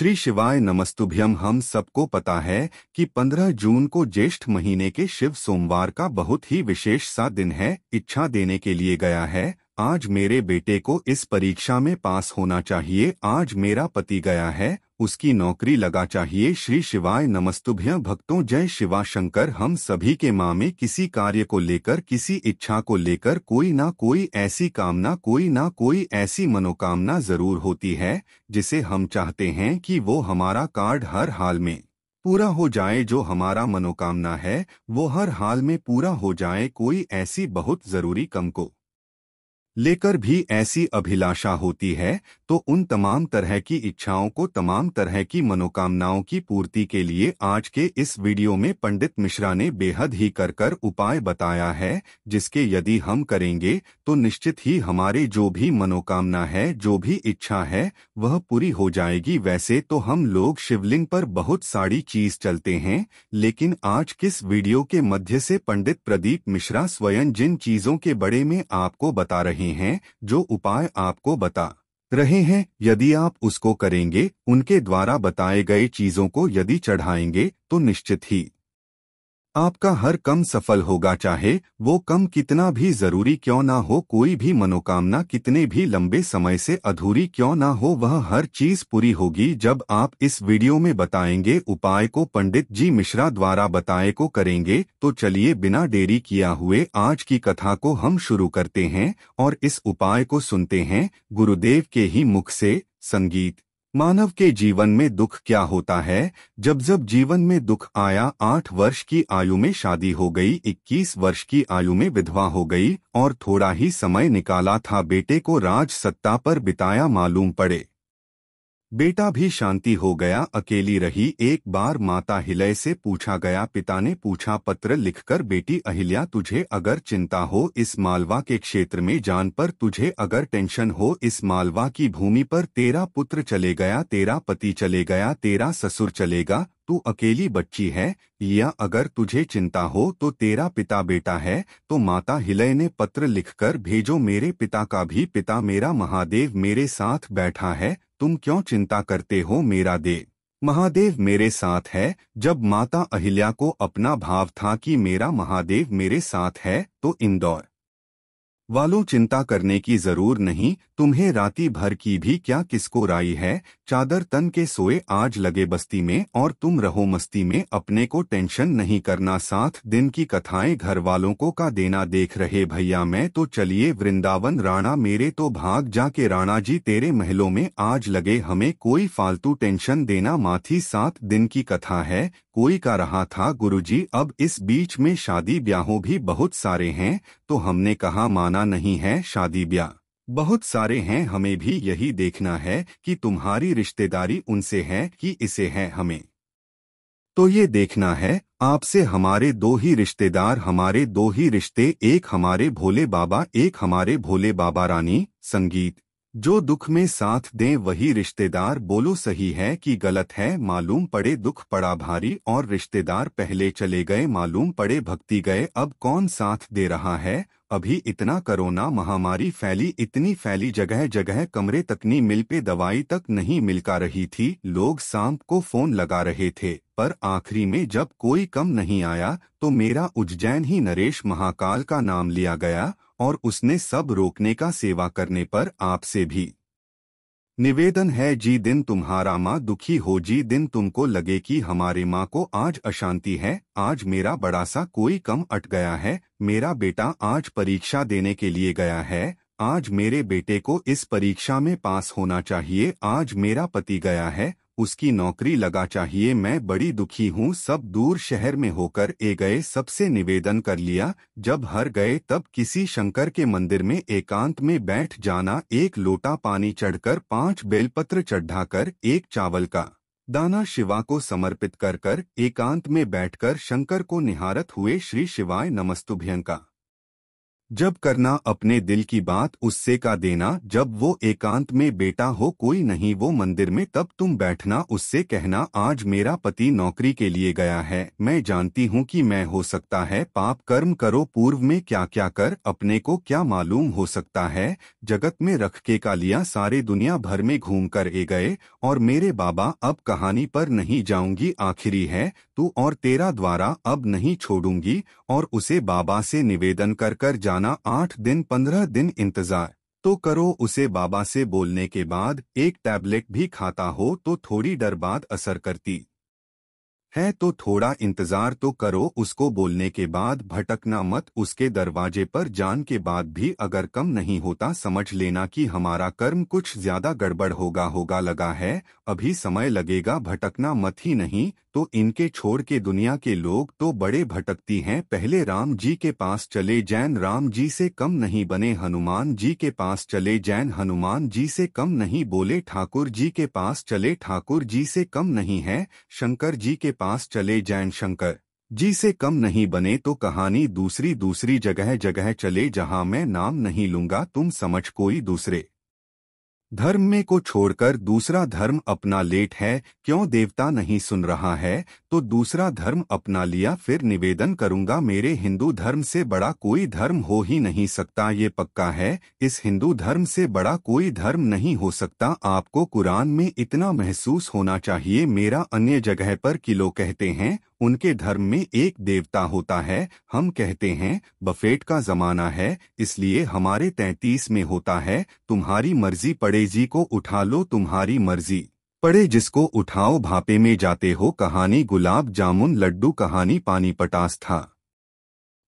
श्री शिवाय नमस्तुभ्यम। हम सबको पता है कि 15 जून को ज्येष्ठ महीने के शिव सोमवार का बहुत ही विशेष सा दिन है। इच्छा देने के लिए गया है। आज मेरे बेटे को इस परीक्षा में पास होना चाहिए। आज मेरा पति गया है, उसकी नौकरी लगा चाहिए। श्री शिवाय नमस्तुभ्यं। भक्तों, जय शिवा शंकर। हम सभी के माँ में किसी कार्य को लेकर, किसी इच्छा को लेकर कोई ना कोई ऐसी कामना, कोई ना कोई ऐसी मनोकामना जरूर होती है जिसे हम चाहते हैं कि वो हमारा कार्ड हर हाल में पूरा हो जाए। जो हमारा मनोकामना है वो हर हाल में पूरा हो जाए। कोई ऐसी बहुत जरूरी काम को लेकर भी ऐसी अभिलाषा होती है, तो उन तमाम तरह की इच्छाओं को, तमाम तरह की मनोकामनाओं की पूर्ति के लिए आज के इस वीडियो में पंडित मिश्रा ने बेहद ही कर उपाय बताया है, जिसके यदि हम करेंगे तो निश्चित ही हमारे जो भी मनोकामना है, जो भी इच्छा है, वह पूरी हो जाएगी। वैसे तो हम लोग शिवलिंग पर बहुत सारी चीज चलते हैं, लेकिन आज किस वीडियो के मध्य से पंडित प्रदीप मिश्रा स्वयं जिन चीजों के बारे में आपको बता रहे हैं, जो उपाय आपको बता रहे हैं, यदि आप उसको करेंगे, उनके द्वारा बताए गए चीजों को यदि चढ़ाएंगे, तो निश्चित ही आपका हर कम सफल होगा। चाहे वो कम कितना भी जरूरी क्यों ना हो, कोई भी मनोकामना कितने भी लंबे समय से अधूरी क्यों ना हो, वह हर चीज पूरी होगी जब आप इस वीडियो में बताएंगे उपाय को, पंडित जी मिश्रा द्वारा बताए को करेंगे। तो चलिए बिना देरी किया हुए आज की कथा को हम शुरू करते हैं और इस उपाय को सुनते हैं गुरुदेव के ही मुख से। संगीत। मानव के जीवन में दुख क्या होता है। जब जब जीवन में दुख आया, 8 वर्ष की आयु में शादी हो गई, 21 वर्ष की आयु में विधवा हो गई और थोड़ा ही समय निकाला था बेटे को राज सत्ता पर बिताया, मालूम पड़े बेटा भी शांति हो गया, अकेली रही। एक बार माता हिलय से पूछा गया, पिता ने पूछा, पत्र लिखकर, बेटी अहिल्या, तुझे अगर चिंता हो इस मालवा के क्षेत्र में जान पर, तुझे अगर टेंशन हो इस मालवा की भूमि पर, तेरा पुत्र चले गया, तेरा पति चले गया, तेरा ससुर चलेगा, तू अकेली बच्ची है, या अगर तुझे चिंता हो तो तेरा पिता बेटा है, तो माता हिलय ने पत्र लिखकर भेजो, मेरे पिता का भी पिता मेरा महादेव मेरे साथ बैठा है, तुम क्यों चिंता करते हो, मेरा देव महादेव मेरे साथ है। जब माता अहिल्या को अपना भाव था कि मेरा महादेव मेरे साथ है, तो इंदौर वालों, चिंता करने की जरूर नहीं, तुम्हें राती भर की भी क्या किसको राई है, चादर तन के सोए आज लगे बस्ती में, और तुम रहो मस्ती में, अपने को टेंशन नहीं करना। 7 दिन की कथाएं घर वालों को का देना देख रहे भैया, मैं तो चलिए वृंदावन, राणा मेरे तो भाग जाके राणा जी तेरे महलों में, आज लगे हमें कोई फालतू टेंशन देना माथी। 7 दिन की कथा है, कोई का रहा था गुरुजी। अब इस बीच में शादी ब्याहों भी बहुत सारे हैं, तो हमने कहा माना नहीं है, शादी ब्याह बहुत सारे हैं, हमें भी यही देखना है कि तुम्हारी रिश्तेदारी उनसे है कि इसे है, हमें तो ये देखना है आपसे हमारे 2 ही रिश्तेदार, हमारे 2 ही रिश्ते, एक हमारे भोले बाबा, एक हमारे भोले बाबा रानी। संगीत। जो दुख में साथ दें वही रिश्तेदार, बोलो सही है कि गलत है, मालूम पड़े दुख पड़ा भारी और रिश्तेदार पहले चले गए, मालूम पड़े भक्ति गए, अब कौन साथ दे रहा है। अभी इतना कोरोना महामारी फैली, इतनी फैली, जगह जगह कमरे तक नहीं मिल पे, दवाई तक नहीं मिलका रही थी, लोग सांप को फोन लगा रहे थे, पर आखिरी में जब कोई कम नहीं आया तो मेरा उज्जैन ही नरेश महाकाल का नाम लिया गया और उसने सब रोकने का सेवा करने पर आपसे भी निवेदन है, जी दिन तुम्हारा माँ दुखी हो, जी दिन तुमको लगे कि हमारे माँ को आज अशांति है, आज मेरा बड़ा सा कोई कम अट गया है, मेरा बेटा आज परीक्षा देने के लिए गया है, आज मेरे बेटे को इस परीक्षा में पास होना चाहिए, आज मेरा पति गया है, उसकी नौकरी लगा चाहिए, मैं बड़ी दुखी हूँ। सब दूर शहर में होकर ए गए, सबसे निवेदन कर लिया, जब हर गए तब किसी शंकर के मंदिर में एकांत में बैठ जाना, 1 लोटा पानी चढ़कर, 5 बेलपत्र चढ़ाकर, 1 चावल का दाना शिवा को समर्पित कर एकांत में बैठकर शंकर को निहारत हुए श्री शिवाय नमस्तुभ्यं का जब करना अपने दिल की बात उससे का देना, जब वो एकांत में बेटा हो कोई नहीं वो मंदिर में, तब तुम बैठना उससे कहना आज मेरा पति नौकरी के लिए गया है, मैं जानती हूँ कि मैं हो सकता है पाप कर्म करो पूर्व में क्या क्या कर, अपने को क्या मालूम हो सकता है, जगत में रख के का लिया सारे दुनिया भर में घूम कर ए गए, और मेरे बाबा अब कहानी पर नहीं जाऊंगी आखिरी है तू और तेरा द्वारा अब नहीं छोड़ूंगी, और उसे बाबा से निवेदन कर कर जाना 8 दिन 15 दिन इंतजार तो करो, उसे बाबा से बोलने के बाद एक टैबलेट भी खाता हो तो थोड़ी देर बाद असर करती है, तो थोड़ा इंतजार तो करो, उसको बोलने के बाद भटकना मत, उसके दरवाजे पर जान के बाद भी अगर कम नहीं होता समझ लेना कि हमारा कर्म कुछ ज्यादा गड़बड़ होगा लगा है, अभी समय लगेगा, भटकना मत ही नहीं तो इनके छोड़ के दुनिया के लोग तो बड़े भटकती हैं, पहले राम जी के पास चले जैन राम जी से कम नहीं बने, हनुमान जी के पास चले जैन हनुमान जी से कम नहीं बोले, ठाकुर जी के पास चले ठाकुर जी से कम नहीं है, शंकर जी के पास चले जैन शंकर जी से कम नहीं बने, तो कहानी दूसरी दूसरी जगह जगह चले जहां मैं नाम नहीं लूंगा, तुम समझ कोई दूसरे धर्म में को छोड़कर दूसरा धर्म अपना लेट है, क्यों देवता नहीं सुन रहा है, तो दूसरा धर्म अपना लिया, फिर निवेदन करूंगा मेरे हिंदू धर्म से बड़ा कोई धर्म हो ही नहीं सकता, ये पक्का है, इस हिंदू धर्म से बड़ा कोई धर्म नहीं हो सकता, आपको कुरान में इतना महसूस होना चाहिए, मेरा अन्य जगह पर किलो कहते हैं, उनके धर्म में एक देवता होता है, हम कहते हैं बफेट का जमाना है इसलिए हमारे 33 में होता है, तुम्हारी मर्जी पड़े जी को उठा लो, तुम्हारी मर्जी पड़े जिसको उठाओ, भापे में जाते हो, कहानी गुलाब जामुन लड्डू, कहानी पानी पटास था,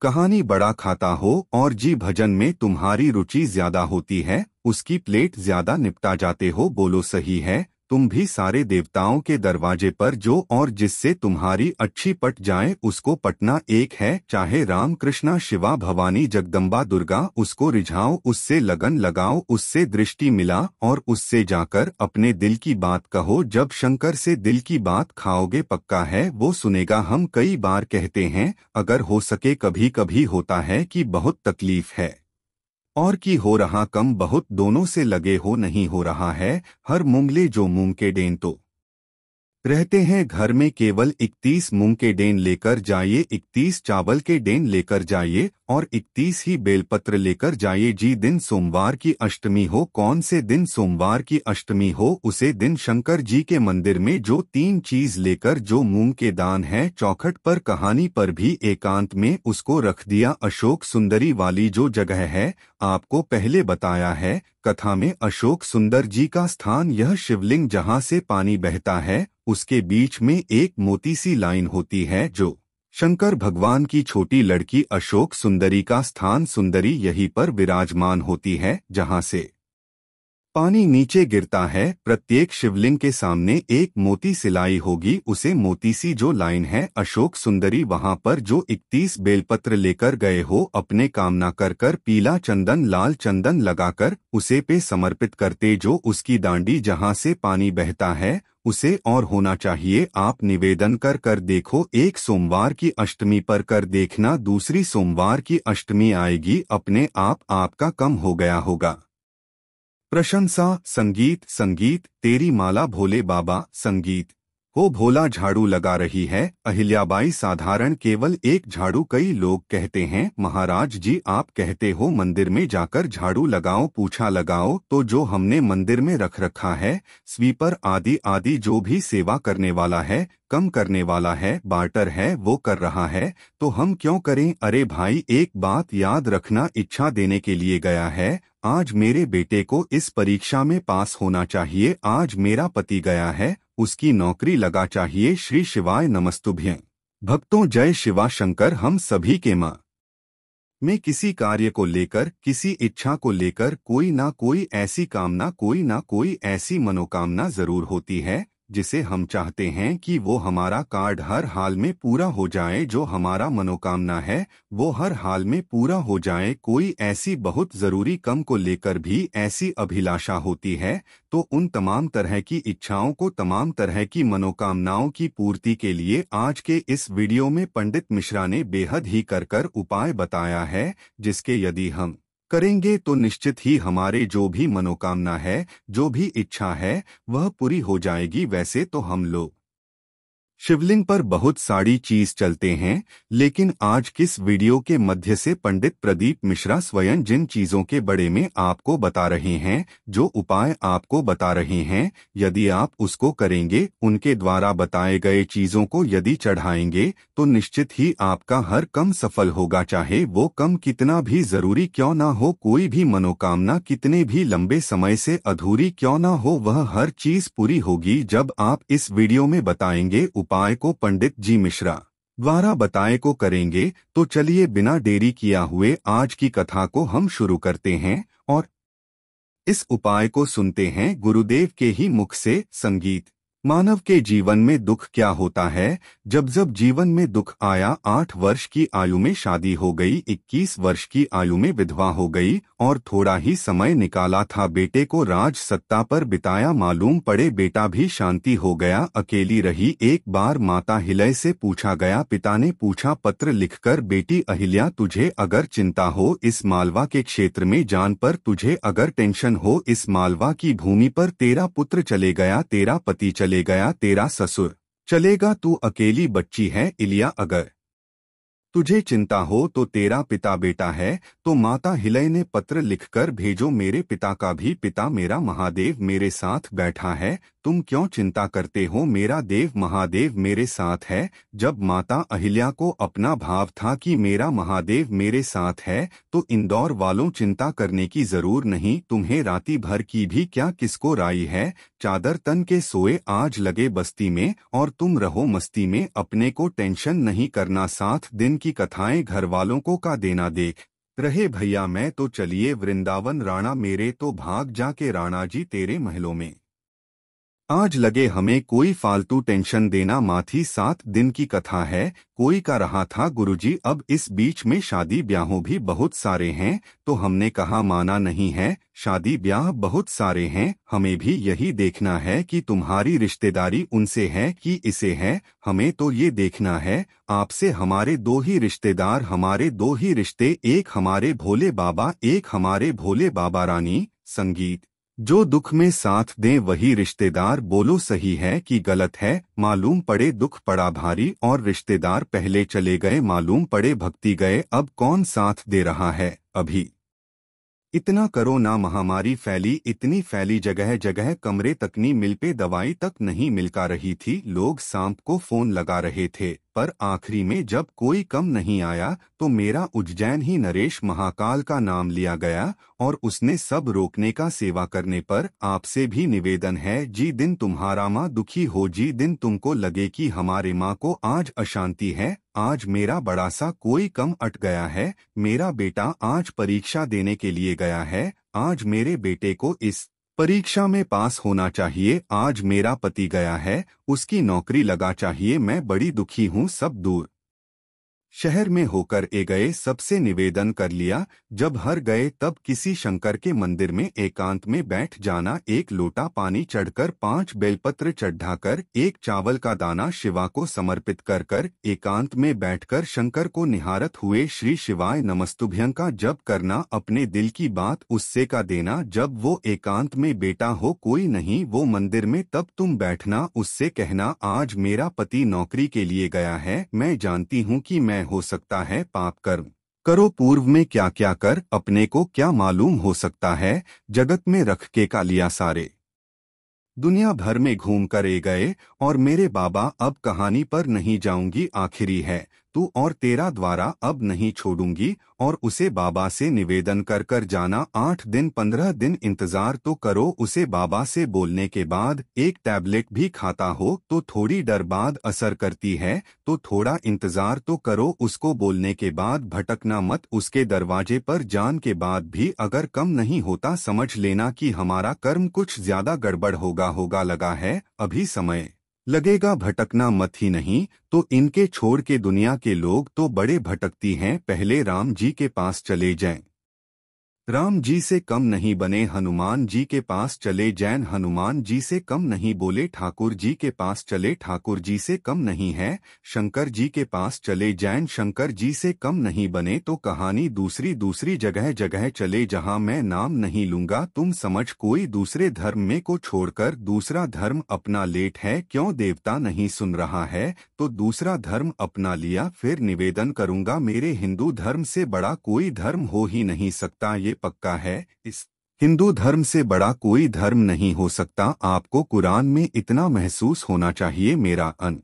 कहानी बड़ा खाता हो और जी भजन में तुम्हारी रुचि ज्यादा होती है, उसकी प्लेट ज्यादा निपटा जाते हो, बोलो सही है, तुम भी सारे देवताओं के दरवाजे पर जो और जिससे तुम्हारी अच्छी पट जाए उसको पटना एक है, चाहे राम कृष्णा शिवा भवानी जगदम्बा दुर्गा, उसको रिझाओ, उससे लगन लगाओ, उससे दृष्टि मिला और उससे जाकर अपने दिल की बात कहो, जब शंकर से दिल की बात खाओगे पक्का है वो सुनेगा, हम कई बार कहते हैं अगर हो सके, कभी कभी होता है कि बहुत तकलीफ है और कि हो रहा कम बहुत, दोनों से लगे हो नहीं हो रहा है, हर मूंगले जो मूंग के डेन तो रहते हैं घर में, केवल 31 मूंग के डेन लेकर जाइए, 31 चावल के डेन लेकर जाइए और 31 ही बेलपत्र लेकर जाइए, जी दिन सोमवार की अष्टमी हो, कौन से दिन सोमवार की अष्टमी हो उसे दिन शंकर जी के मंदिर में जो 3 चीज लेकर जो मूंग के दान है, चौखट पर कहानी पर भी एकांत में उसको रख दिया, अशोक सुंदरी वाली जो जगह है, आपको पहले बताया है कथा में, अशोक सुंदर जी का स्थान यह शिवलिंग जहां से पानी बहता है उसके बीच में एक मोती सी लाइन होती है, जो शंकर भगवान की छोटी लड़की अशोक सुंदरी का स्थान, सुंदरी यहीं पर विराजमान होती है जहां से पानी नीचे गिरता है, प्रत्येक शिवलिंग के सामने एक मोती सिलाई होगी, उसे मोती सी जो लाइन है अशोक सुंदरी, वहां पर जो 31 बेलपत्र लेकर गए हो अपने कामना कर कर पीला चंदन लाल चंदन लगाकर उसे पे समर्पित करते, जो उसकी दांडी जहां से पानी बहता है उसे और होना चाहिए, आप निवेदन कर कर देखो, एक सोमवार की अष्टमी पर कर देखना, दूसरी सोमवार की अष्टमी आएगी अपने आप आपका कम हो गया होगा। प्रशंसा संगीत संगीत तेरी माला भोले बाबा, संगीत हो भोला झाड़ू लगा रही है, अहिल्याबाई साधारण केवल एक झाड़ू, कई लोग कहते हैं महाराज जी आप कहते हो मंदिर में जाकर झाड़ू लगाओ, पूछा लगाओ तो जो हमने मंदिर में रख रखा है स्वीपर आदि आदि जो भी सेवा करने वाला है, कम करने वाला है, बार्टर है वो कर रहा है, तो हम क्यों करें, अरे भाई एक बात याद रखना, इच्छा देने के लिए गया है, आज मेरे बेटे को इस परीक्षा में पास होना चाहिए, आज मेरा पति गया है उसकी नौकरी लगा चाहिए, श्री शिवाय नमस्तुभ्यं। भक्तों जय शिवा शंकर, हम सभी के माँ में किसी कार्य को लेकर किसी इच्छा को लेकर कोई ना कोई ऐसी कामना कोई ना कोई ऐसी मनोकामना जरूर होती है, जिसे हम चाहते हैं कि वो हमारा कार्ड हर हाल में पूरा हो जाए, जो हमारा मनोकामना है वो हर हाल में पूरा हो जाए। कोई ऐसी बहुत ज़रूरी कम को लेकर भी ऐसी अभिलाषा होती है, तो उन तमाम तरह की इच्छाओं को, तमाम तरह की मनोकामनाओं की पूर्ति के लिए आज के इस वीडियो में पंडित मिश्रा ने बेहद ही कर उपाय बताया है, जिसके यदि हम करेंगे तो निश्चित ही हमारे जो भी मनोकामना है, जो भी इच्छा है, वह पूरी हो जाएगी। वैसे तो हम लोग शिवलिंग पर बहुत सारी चीज चलते हैं, लेकिन आज किस वीडियो के मध्य से पंडित प्रदीप मिश्रा स्वयं जिन चीजों के बारे में आपको बता रहे हैं, जो उपाय आपको बता रहे हैं, यदि आप उसको करेंगे, उनके द्वारा बताए गए चीजों को यदि चढ़ाएंगे, तो निश्चित ही आपका हर कम सफल होगा। चाहे वो कम कितना भी जरूरी क्यों ना हो, कोई भी मनोकामना कितने भी लंबे समय से अधूरी क्यों ना हो, वह हर चीज पूरी होगी जब आप इस वीडियो में बताएंगे उपाय को, पंडित जी मिश्रा द्वारा बताए को करेंगे। तो चलिए बिना देरी किया हुए आज की कथा को हम शुरू करते हैं और इस उपाय को सुनते हैं गुरुदेव के ही मुख से। संगीत। मानव के जीवन में दुख क्या होता है? जब जब जीवन में दुख आया, 8 वर्ष की आयु में शादी हो गई, 21 वर्ष की आयु में विधवा हो गई और थोड़ा ही समय निकाला था बेटे को राज सत्ता पर बिताया, मालूम पड़े बेटा भी शांति हो गया, अकेली रही। एक बार माता हिलय से पूछा गया, पिता ने पूछा पत्र लिखकर, बेटी अहिल्या तुझे अगर चिंता हो इस मालवा के क्षेत्र में जान पर, तुझे अगर टेंशन हो इस मालवा की भूमि पर, तेरा पुत्र चले गया, तेरा पति चले गया, तेरा ससुर चलेगा, तू अकेली बच्ची है इलिया, अगर तुझे चिंता हो तो तेरा पिता बेटा है। तो माता हिलय ने पत्र लिखकर भेजो, मेरे पिता का भी पिता मेरा महादेव मेरे साथ बैठा है, तुम क्यों चिंता करते हो, मेरा देव महादेव मेरे साथ है। जब माता अहिल्या को अपना भाव था कि मेरा महादेव मेरे साथ है, तो इंदौर वालों चिंता करने की जरूर नहीं, तुम्हें राती भर की भी क्या किसको राई है, चादर तन के सोए आज लगे बस्ती में, और तुम रहो मस्ती में, अपने को टेंशन नहीं करना, 7 दिन की कथाएं घर वालों को का देना, देख रहे भैया मैं तो चलिए वृंदावन, राणा मेरे तो भाग जाके राणा जी तेरे महलों में, आज लगे हमें कोई फालतू टेंशन देना, माथी 7 दिन की कथा है, कोई का रहा था गुरुजी। अब इस बीच में शादी ब्याहों भी बहुत सारे हैं, तो हमने कहा माना नहीं है, शादी ब्याह बहुत सारे हैं, हमें भी यही देखना है कि तुम्हारी रिश्तेदारी उनसे है कि इसे है, हमें तो ये देखना है आपसे हमारे 2 ही रिश्तेदार, हमारे 2 ही रिश्ते, एक हमारे भोले बाबा, एक हमारे भोले बाबा रानी। संगीत। जो दुख में साथ दें वही रिश्तेदार, बोलो सही है कि गलत है, मालूम पड़े दुख पड़ा भारी और रिश्तेदार पहले चले गए, मालूम पड़े भक्ति गए, अब कौन साथ दे रहा है अभी। इतना करो ना, महामारी फैली, इतनी फैली जगह जगह कमरे तक नहीं मिल पे, दवाई तक नहीं मिलका रही थी, लोग सांप को फोन लगा रहे थे, पर आखिरी में जब कोई कम नहीं आया तो मेरा उज्जैन ही नरेश महाकाल का नाम लिया गया और उसने सब रोकने का सेवा करने पर आपसे भी निवेदन है, जी दिन तुम्हारा माँ दुखी हो, जी दिन तुमको लगे कि हमारे माँ को आज अशांति है, आज मेरा बड़ा सा कोई कम अट गया है, मेरा बेटा आज परीक्षा देने के लिए गया है, आज मेरे बेटे को इस परीक्षा में पास होना चाहिए, आज मेरा पति गया है, उसकी नौकरी लगा चाहिए, मैं बड़ी दुखी हूँ, सब दूर शहर में होकर ए गए, सबसे निवेदन कर लिया, जब हर गए तब किसी शंकर के मंदिर में एकांत में बैठ जाना, एक लोटा पानी चढ़कर 5 बेलपत्र चढ़ाकर, एक चावल का दाना शिवा को समर्पित कर कर एकांत में बैठकर शंकर को निहारत हुए श्री शिवाय नमस्तुभ्यं का जप करना, अपने दिल की बात उससे का देना, जब वो एकांत में बेटा हो कोई नहीं वो मंदिर में, तब तुम बैठना, उससे कहना आज मेरा पति नौकरी के लिए गया है, मैं जानती हूँ कि मैं हो सकता है पाप कर्म करो, पूर्व में क्या क्या कर, अपने को क्या मालूम हो सकता है, जगत में रख के का लिया सारे दुनिया भर में घूम कर ए गए, और मेरे बाबा अब कहानी पर नहीं जाऊंगी, आखिरी है तू और तेरा द्वारा अब नहीं छोड़ूंगी। और उसे बाबा से निवेदन कर कर जाना, 8 दिन 15 दिन इंतजार तो करो। उसे बाबा से बोलने के बाद एक टैबलेट भी खाता हो तो थोड़ी देर बाद असर करती है, तो थोड़ा इंतजार तो करो। उसको बोलने के बाद भटकना मत। उसके दरवाजे पर जान के बाद भी अगर कम नहीं होता, समझ लेना कि हमारा कर्म कुछ ज्यादा गड़बड़ होगा लगा है, अभी समय लगेगा। भटकना मत ही नहीं तो इनके छोड़ के दुनिया के लोग तो बड़े भटकती हैं। पहले राम जी के पास चले जाएं, राम जी से कम नहीं बने। हनुमान जी के पास चले जैन, हनुमान जी से कम नहीं बोले। ठाकुर जी के पास चले, ठाकुर जी से कम नहीं है। शंकर जी के पास चले जैन, शंकर जी से कम नहीं बने। तो कहानी दूसरी दूसरी जगह जगह चले जहां मैं नाम नहीं लूंगा। तुम समझ कोई दूसरे धर्म में को छोड़कर दूसरा धर्म अपना लेट है। क्यों देवता नहीं सुन रहा है तो दूसरा धर्म अपना लिया। फिर निवेदन करूंगा, मेरे हिंदू धर्म से बड़ा कोई धर्म हो ही नहीं सकता। ये पक्का है, इस हिंदू धर्म से बड़ा कोई धर्म नहीं हो सकता। आपको कुरान में इतना महसूस होना चाहिए। मेरा अन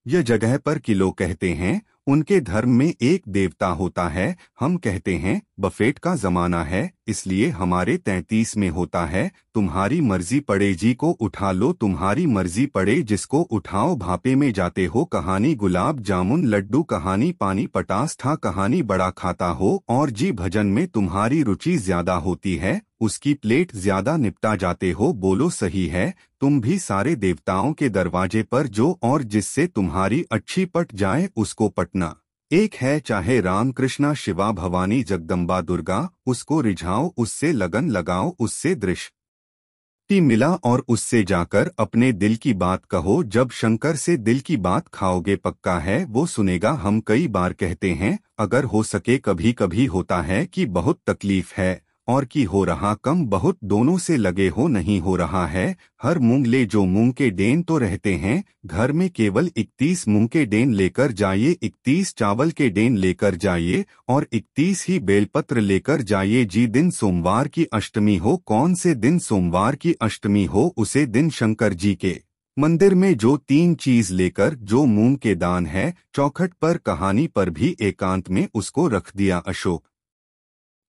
यह जगह पर किलो कहते हैं, उनके धर्म में एक देवता होता है। हम कहते हैं बफेट का जमाना है, इसलिए हमारे 33 में होता है। तुम्हारी मर्जी पड़े जी को उठा लो, तुम्हारी मर्जी पड़े जिसको उठाओ। भापे में जाते हो, कहानी गुलाब जामुन लड्डू, कहानी पानी पटास था, कहानी बड़ा खाता हो। और जी भजन में तुम्हारी रुचि ज्यादा होती है, उसकी प्लेट ज्यादा निपटा जाते हो। बोलो सही है, तुम भी सारे देवताओं के दरवाजे पर जो और जिससे तुम्हारी अच्छी पट जाए उसको पटना। एक है, चाहे राम कृष्णा शिवा भवानी जगदम्बा दुर्गा, उसको रिझाओ, उससे लगन लगाओ, उससे दृष्टि मिला और उससे जाकर अपने दिल की बात कहो। जब शंकर से दिल की बात खाओगे पक्का है वो सुनेगा। हम कई बार कहते हैं, अगर हो सके कभी कभी होता है कि बहुत तकलीफ है और कि हो रहा कम, बहुत दोनों से लगे हो नहीं हो रहा है। हर मूंग ले जो मूंग के डेन तो रहते हैं घर में, केवल 31 मूंग के डेन लेकर जाइए, 31 चावल के डेन लेकर जाइए और 31 ही बेलपत्र लेकर जाइए। जी दिन सोमवार की अष्टमी हो, कौन से दिन सोमवार की अष्टमी हो, उसे दिन शंकर जी के मंदिर में जो 3 चीज लेकर जो मूंग के दान है, चौखट पर कहानी पर भी एकांत में उसको रख दिया। अशोक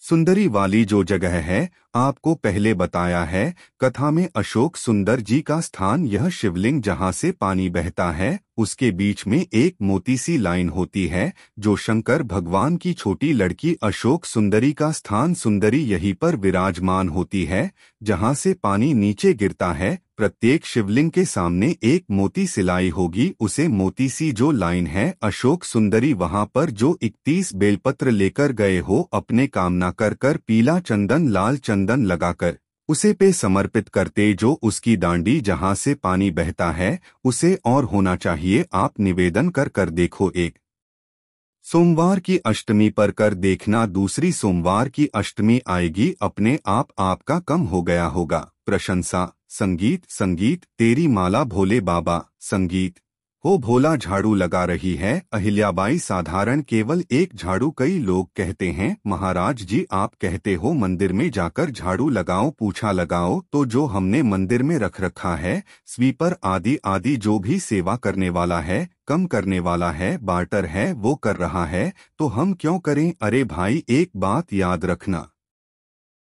सुंदरी वाली जो जगह है, आपको पहले बताया है कथा में, अशोक सुंदर जी का स्थान, यह शिवलिंग जहां से पानी बहता है उसके बीच में एक मोती सी लाइन होती है जो शंकर भगवान की छोटी लड़की अशोक सुंदरी का स्थान। सुंदरी यहीं पर विराजमान होती है जहां से पानी नीचे गिरता है। प्रत्येक शिवलिंग के सामने एक मोती सिलाई होगी, उसे मोती सी जो लाइन है अशोक सुंदरी। वहां पर जो 31 बेलपत्र लेकर गए हो, अपने कामना कर कर पीला चंदन लाल चंदन लगाकर उसे पे समर्पित करते, जो उसकी डांडी जहां से पानी बहता है उसे और होना चाहिए। आप निवेदन कर कर देखो, एक सोमवार की अष्टमी पर कर देखना, दूसरी सोमवार की अष्टमी आएगी, अपने आप आपका कम हो गया होगा। प्रशंसा संगीत, संगीत तेरी माला भोले बाबा, संगीत हो भोला झाड़ू लगा रही है अहिल्याबाई। साधारण केवल एक झाड़ू, कई लोग कहते हैं महाराज जी आप कहते हो मंदिर में जाकर झाड़ू लगाओ, पूछा लगाओ, तो जो हमने मंदिर में रख रखा है स्वीपर आदि आदि, जो भी सेवा करने वाला है, कम करने वाला है, बार्टर है, वो कर रहा है, तो हम क्यों करें। अरे भाई एक बात याद रखना,